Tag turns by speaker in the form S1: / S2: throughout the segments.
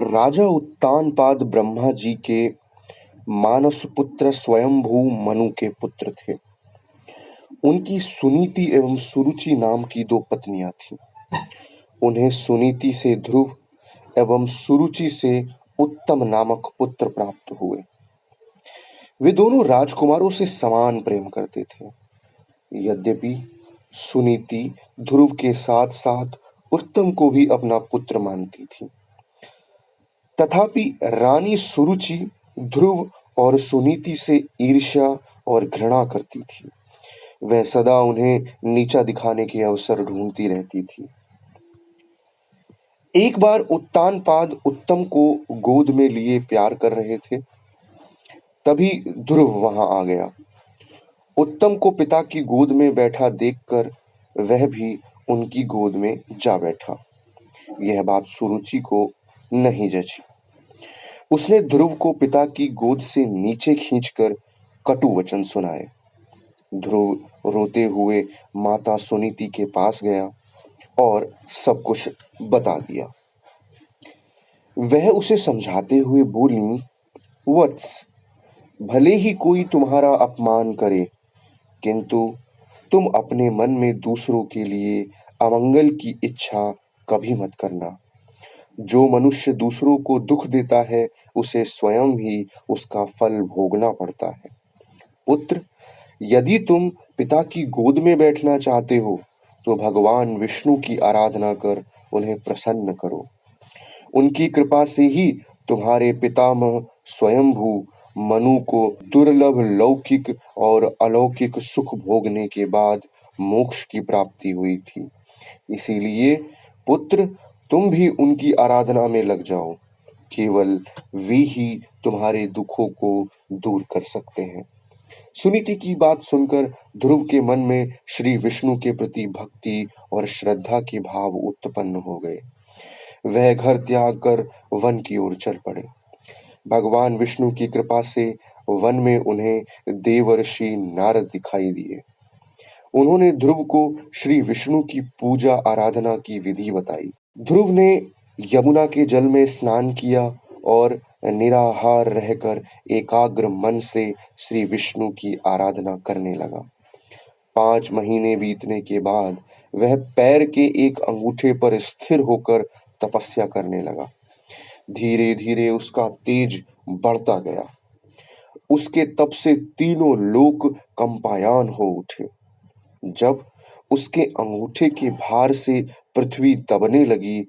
S1: राजा उत्तानपाद ब्रह्मा जी के मानस पुत्र स्वयंभू मनु के पुत्र थे। उनकी सुनीति एवं सुरुचि नाम की दो पत्नियां थीं। उन्हें सुनीति से ध्रुव एवं सुरुचि से उत्तम नामक पुत्र प्राप्त हुए। वे दोनों राजकुमारों से समान प्रेम करते थे। यद्यपि सुनीति ध्रुव के साथ साथ उत्तम को भी अपना पुत्र मानती थी, तथापि रानी सुरुचि ध्रुव और सुनीति से ईर्ष्या और घृणा करती थी। वह सदा उन्हें नीचा दिखाने के अवसर ढूंढती रहती थी। एक बार उत्तानपाद उत्तम को गोद में लिए प्यार कर रहे थे, तभी ध्रुव वहां आ गया। उत्तम को पिता की गोद में बैठा देखकर वह भी उनकी गोद में जा बैठा। यह बात सुरुचि को नहीं जची। उसने ध्रुव को पिता की गोद से नीचे खींचकर कटु वचन सुनाए। ध्रुव रोते हुए माता सुनीति के पास गया और सब कुछ बता दिया। वह उसे समझाते हुए बोली, वत्स, भले ही कोई तुम्हारा अपमान करे, किंतु तुम अपने मन में दूसरों के लिए अमंगल की इच्छा कभी मत करना। जो मनुष्य दूसरों को दुख देता है, उसे स्वयं ही उसका फल भोगना पड़ता है। पुत्र, यदि तुम पिता की गोद में बैठना चाहते हो, तो भगवान विष्णु की आराधना कर उन्हें प्रसन्न करो। उनकी कृपा से ही तुम्हारे पितामह स्वयंभू मनु को दुर्लभ लौकिक और अलौकिक सुख भोगने के बाद मोक्ष की प्राप्ति हुई थी। इसीलिए पुत्र, तुम भी उनकी आराधना में लग जाओ। केवल वे ही तुम्हारे दुखों को दूर कर सकते हैं। सुनीति की बात सुनकर ध्रुव के मन में श्री विष्णु के प्रति भक्ति और श्रद्धा के भाव उत्पन्न हो गए। वह घर त्याग कर वन की ओर चल पड़े। भगवान विष्णु की कृपा से वन में उन्हें देवर्षि नारद दिखाई दिए। उन्होंने ध्रुव को श्री विष्णु की पूजा आराधना की विधि बताई। ध्रुव ने यमुना के जल में स्नान किया और निराहार रहकर एकाग्र मन से श्री विष्णु की आराधना करने लगा। 5 महीने बीतने के बाद वह पैर के एक अंगूठे पर स्थिर होकर तपस्या करने लगा। धीरे धीरे उसका तेज बढ़ता गया। उसके तप से तीनों लोक कंपायन हो उठे। जब उसके अंगूठे के भार से पृथ्वी दबने लगी,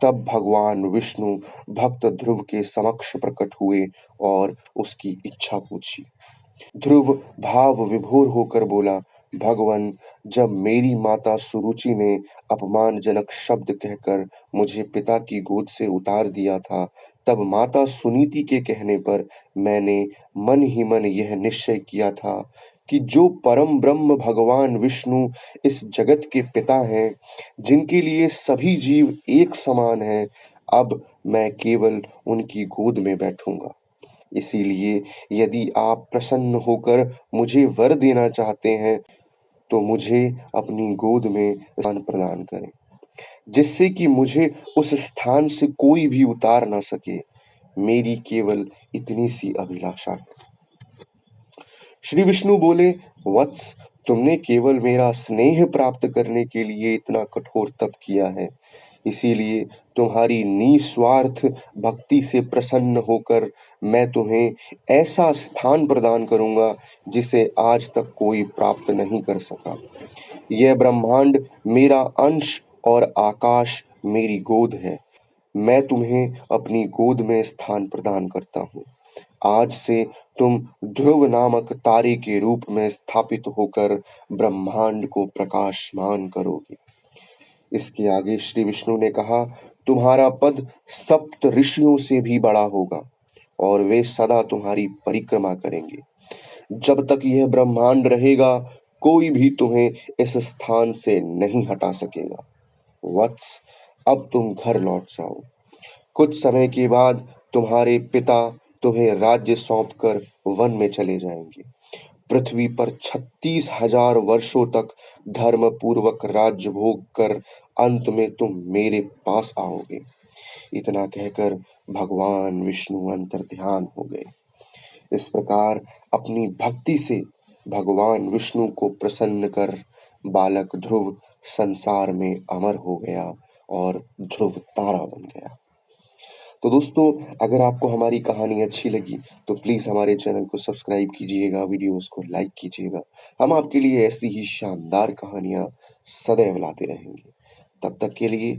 S1: तब भगवान विष्णु भक्त ध्रुव के समक्ष प्रकट हुए और उसकी इच्छा पूछी। ध्रुव भाव विभोर होकर बोला, भगवान, जब मेरी माता सुरुचि ने अपमानजनक शब्द कहकर मुझे पिता की गोद से उतार दिया था, तब माता सुनीति के कहने पर मैंने मन ही मन यह निश्चय किया था कि जो परम ब्रह्म भगवान विष्णु इस जगत के पिता हैं, जिनके लिए सभी जीव एक समान हैं, अब मैं केवल उनकी गोद में बैठूंगा। इसीलिए यदि आप प्रसन्न होकर मुझे वर देना चाहते हैं, तो मुझे अपनी गोद में स्थान प्रदान करें, जिससे कि मुझे उस स्थान से कोई भी उतार ना सके। मेरी केवल इतनी सी अभिलाषा है। श्री विष्णु बोले, वत्स, तुमने केवल मेरा स्नेह प्राप्त करने के लिए इतना कठोर तप किया है। इसीलिए तुम्हारी निस्वार्थ भक्ति से प्रसन्न होकर मैं तुम्हें ऐसा स्थान प्रदान करूंगा जिसे आज तक कोई प्राप्त नहीं कर सका। यह ब्रह्मांड मेरा अंश और आकाश मेरी गोद है। मैं तुम्हें अपनी गोद में स्थान प्रदान करता हूँ। आज से तुम ध्रुव नामक तारे के रूप में स्थापित होकर ब्रह्मांड को प्रकाशमान करोगे। इसके आगे श्री विष्णु ने कहा, तुम्हारा पद सप्त ऋषियों से भी बड़ा होगा और वे सदा तुम्हारी परिक्रमा करेंगे। जब तक यह ब्रह्मांड रहेगा, कोई भी तुम्हें इस स्थान से नहीं हटा सकेगा। वत्स, अब तुम घर लौट जाओ। कुछ समय के बाद तुम्हारे पिता तुम्हें राज्य सौंपकर वन में चले जाएंगे। पृथ्वी पर 36,000 वर्षों तक धर्म पूर्वक राज्य भोग कर अंत में तुम मेरे पास आओगे। इतना कहकर भगवान विष्णु अंतर्ध्यान हो गए। इस प्रकार अपनी भक्ति से भगवान विष्णु को प्रसन्न कर बालक ध्रुव संसार में अमर हो गया और ध्रुव तारा बन गया। तो दोस्तों, अगर आपको हमारी कहानी अच्छी लगी तो प्लीज़ हमारे चैनल को सब्सक्राइब कीजिएगा, वीडियोस को लाइक कीजिएगा। हम आपके लिए ऐसी ही शानदार कहानियाँ सदैव लाते रहेंगे। तब तक के लिए